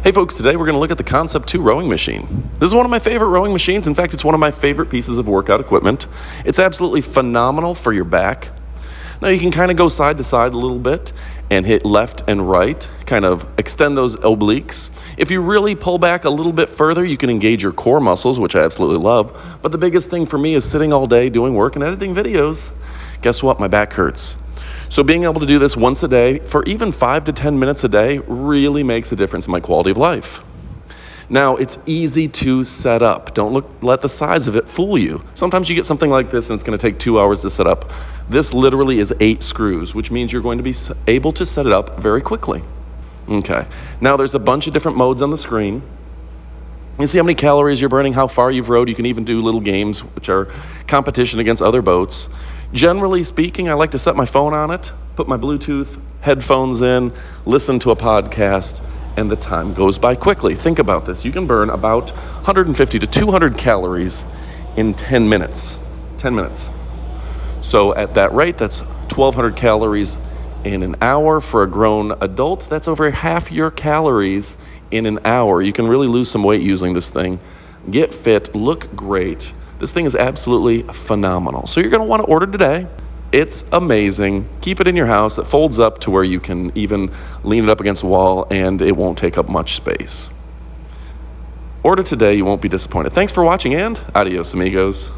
Hey folks, today we're going to look at the Concept2 rowing machine. This is one of my favorite rowing machines. In fact, it's one of my favorite pieces of workout equipment. It's absolutely phenomenal for your back. Now you can kind of go side to side a little bit and hit left and right, kind of extend those obliques. If you really pull back a little bit further, you can engage your core muscles, which I absolutely love. But the biggest thing for me is sitting all day doing work and editing videos. Guess what? My back hurts. So being able to do this once a day for even 5 to 10 minutes a day really makes a difference in my quality of life. Now, it's easy to set up. Don't let the size of it fool you. Sometimes you get something like this and it's going to take 2 hours to set up. This literally is 8 screws, which means you're going to be able to set it up very quickly. Okay. Now, there's a bunch of different modes on the screen. You see how many calories you're burning, how far you've rowed. You can even do little games, which are competition against other boats. Generally speaking, I like to set my phone on it, put my Bluetooth headphones in, listen to a podcast, and the time goes by quickly. Think about this. You can burn about 150 to 200 calories in 10 minutes. 10 minutes. So at that rate, that's 1,200 calories in an hour. For a grown adult, that's over half your calories in an hour. You can really lose some weight using this thing. Get fit, look great. This thing is absolutely phenomenal. So you're going to want to order today. It's amazing. Keep it in your house. It folds up to where you can even lean it up against a wall and it won't take up much space. Order today. You won't be disappointed. Thanks for watching and adios, amigos.